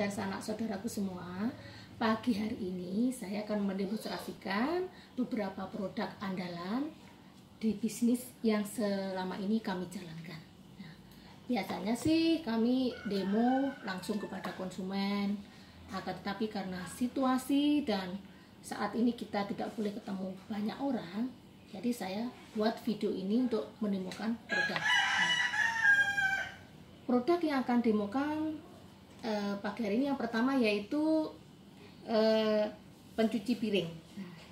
dan sanak saudaraku semua, pagi hari ini saya akan mendemonstrasikan beberapa produk andalan di bisnis yang selama ini kami jalankan. Nah, biasanya sih kami demo langsung kepada konsumen, akan tetapi karena situasi dan saat ini kita tidak boleh ketemu banyak orang, jadi saya buat video ini untuk menemukan produk. Produk yang akan demokan pagi hari ini yang pertama yaitu pencuci piring.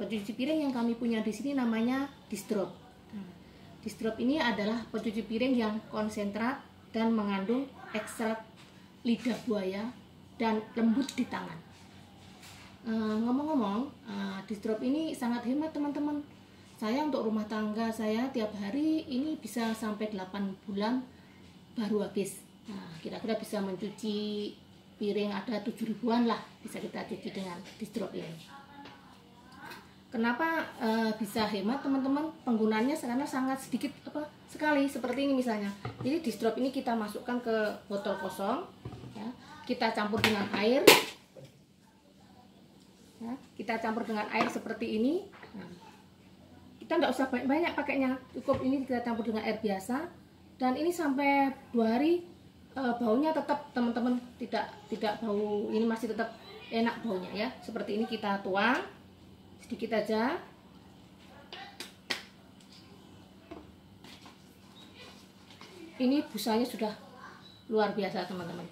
Pencuci piring yang kami punya di sini namanya Disdrop. Disdrop ini adalah pencuci piring yang konsentrat dan mengandung ekstrak lidah buaya dan lembut di tangan. Ngomong-ngomong, Disdrop ini sangat hemat teman-teman. Saya untuk rumah tangga saya tiap hari ini bisa sampai 8 bulan baru habis. Nah, kira-kira bisa mencuci piring ada 7 ribuan lah, bisa kita cuci dengan Disdrop ini. Kenapa bisa hemat teman-teman? Penggunaannya karena sangat sedikit sekali seperti ini misalnya. Jadi Disdrop ini kita masukkan ke botol kosong, ya. Kita campur dengan air, ya. Kita campur dengan air seperti ini. Nah, kita nggak usah banyak pakainya, cukup ini kita campur dengan air biasa. Dan ini sampai 2 hari baunya tetap teman-teman tidak bau, ini masih tetap enak baunya ya. Seperti ini kita tuang sedikit aja. Ini busanya sudah luar biasa teman-teman.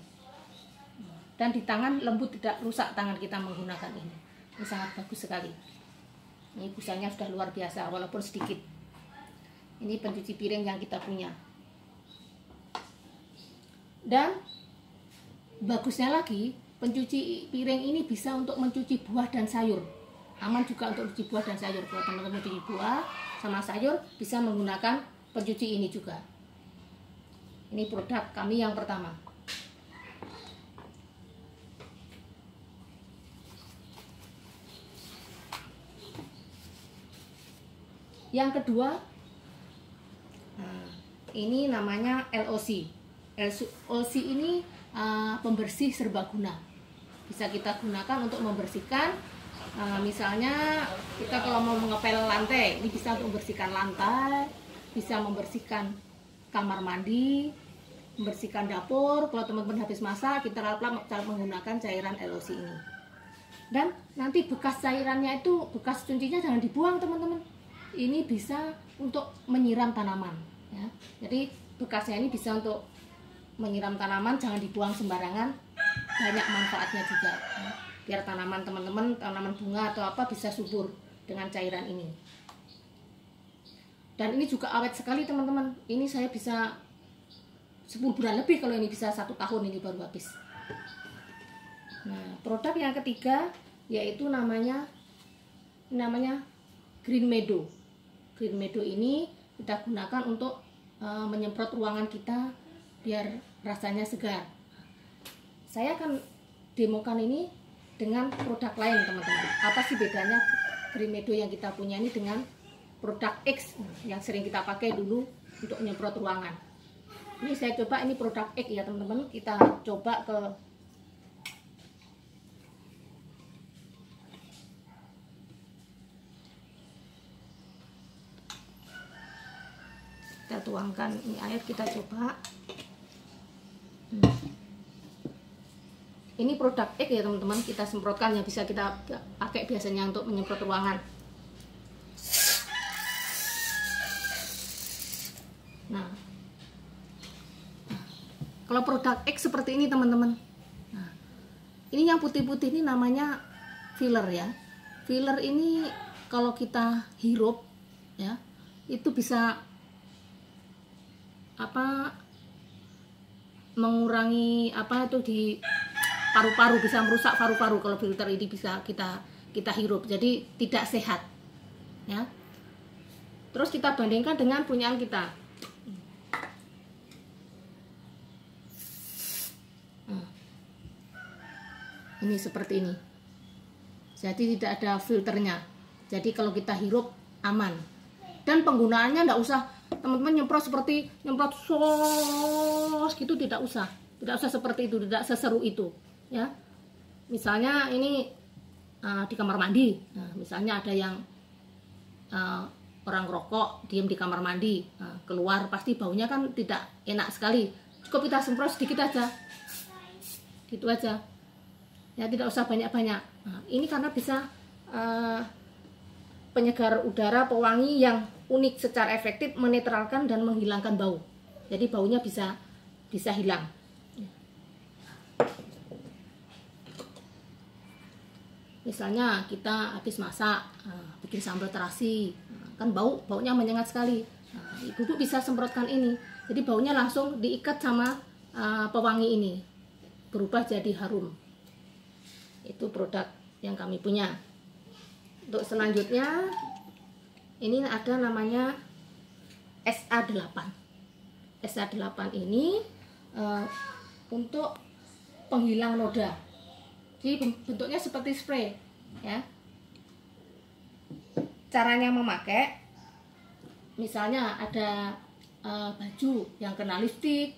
Dan di tangan lembut, tidak rusak tangan kita menggunakan ini. Ini sangat bagus sekali. Ini busanya sudah luar biasa walaupun sedikit. Ini pencuci piring yang kita punya. Dan bagusnya lagi, pencuci piring ini bisa untuk mencuci buah dan sayur. Aman juga untuk mencuci buah dan sayur. Kalau teman-teman mencuci buah sama sayur bisa menggunakan pencuci ini juga. Ini produk kami yang pertama. Yang kedua, ini namanya LOC. LOC ini pembersih serbaguna. Bisa kita gunakan untuk membersihkan, misalnya kita kalau mau mengepel lantai, ini bisa untuk membersihkan lantai, bisa membersihkan kamar mandi, membersihkan dapur. Kalau teman-teman habis masak, kita lap-lap menggunakan cairan LOC ini. Dan nanti bekas cairannya itu, bekas cuncinya jangan dibuang teman-teman. Ini bisa untuk menyiram tanaman, ya. Jadi bekasnya ini bisa untuk menyiram tanaman, jangan dibuang sembarangan, banyak manfaatnya juga, ya. Biar tanaman teman-teman, tanaman bunga atau apa bisa subur dengan cairan ini. Dan ini juga awet sekali teman-teman. Ini saya bisa 10 bulan lebih, kalau ini bisa 1 tahun ini baru habis. Nah, produk yang ketiga yaitu namanya Green Meadow. Green Meadow ini kita gunakan untuk menyemprot ruangan kita biar rasanya segar. Saya akan demokan ini dengan produk lain teman-teman. Apa sih bedanya Green Meadow yang kita punya ini dengan produk X yang sering kita pakai dulu untuk menyemprot ruangan. Ini saya coba, ini produk X ya teman-teman. Kita coba ke kita tuangkan ini air, kita coba. Ini produk X ya teman-teman, kita semprotkan yang bisa kita pakai biasanya untuk menyemprot ruangan. Nah, kalau produk X seperti ini teman-teman. Nah, ini yang putih-putih ini namanya filler ya. Filler ini kalau kita hirup ya, itu bisa mengurangi di paru-paru, bisa merusak paru-paru kalau filter ini bisa kita hirup, jadi tidak sehat ya. Terus kita bandingkan dengan punyaan kita. Ini seperti ini, jadi tidak ada filternya, jadi kalau kita hirup aman. Dan penggunaannya tidak usah teman-teman nyemprot sos gitu, tidak usah seperti itu, tidak seseru itu ya. misalnya ini di kamar mandi. Nah, misalnya ada yang orang rokok diem di kamar mandi, keluar pasti baunya kan tidak enak sekali. Cukup kita semprot sedikit aja, gitu aja ya, tidak usah banyak-banyak. Nah, ini karena bisa penyegar udara, pewangi yang unik secara efektif menetralkan dan menghilangkan bau. Jadi baunya bisa hilang. Misalnya kita habis masak, bikin sambal terasi, kan baunya menyengat sekali. Ibu bisa semprotkan ini, jadi baunya langsung diikat sama pewangi ini, berubah jadi harum. Itu produk yang kami punya. Untuk selanjutnya, ini ada namanya SA8. SA8 ini untuk penghilang noda. Jadi bentuknya seperti spray, ya. Caranya memakai, misalnya ada baju yang kena lipstik,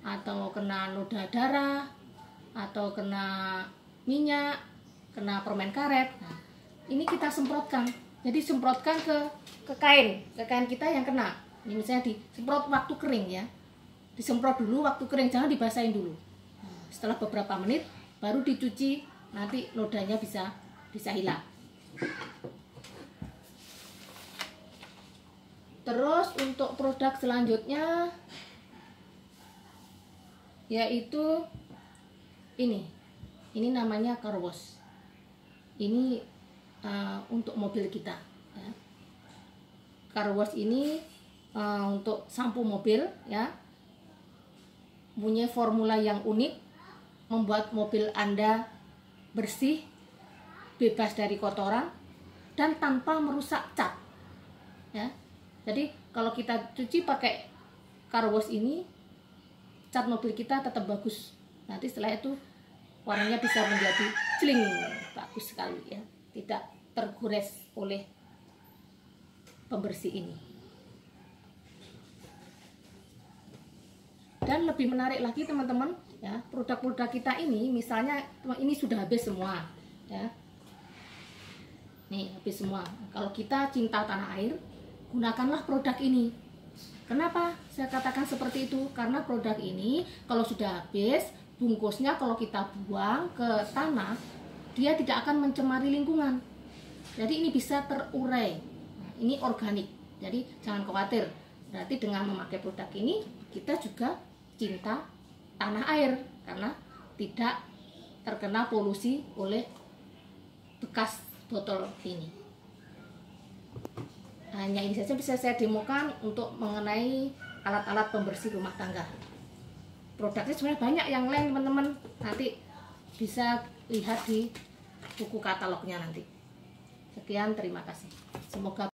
atau kena noda darah, atau kena minyak, kena permen karet. Nah, ini kita semprotkan. Jadi semprotkan ke kain kita yang kena. Ini misalnya disemprot waktu kering ya. Disemprot dulu waktu kering, jangan dibasahin dulu. Nah, setelah beberapa menit baru dicuci, nanti nodanya bisa hilang. Terus untuk produk selanjutnya yaitu ini namanya car wash. Ini untuk mobil kita ya. Car wash ini untuk sampo mobil ya, punya formula yang unik, membuat mobil Anda bersih, bebas dari kotoran, dan tanpa merusak cat ya. Jadi kalau kita cuci pakai car wash ini, cat mobil kita tetap bagus. Nanti setelah itu warnanya bisa menjadi celing, bagus sekali ya, tidak tergores oleh pembersih ini. Dan lebih menarik lagi teman-teman ya, produk-produk kita ini, misalnya ini sudah habis semua ya, nih habis semua. Kalau kita cinta tanah air, gunakanlah produk ini. Kenapa saya katakan seperti itu? Karena produk ini kalau sudah habis, bungkusnya kalau kita buang ke tanah, dia tidak akan mencemari lingkungan. Jadi ini bisa terurai. Nah, ini organik, jadi jangan khawatir. Berarti dengan memakai produk ini, kita juga cinta tanah air, karena tidak terkena polusi oleh bekas botol ini. Hanya ini saja bisa saya demokan untuk mengenai alat-alat pembersih rumah tangga. Produknya sebenarnya banyak yang lain teman-teman, nanti bisa lihat di buku katalognya nanti. Sekian, terima kasih. Semoga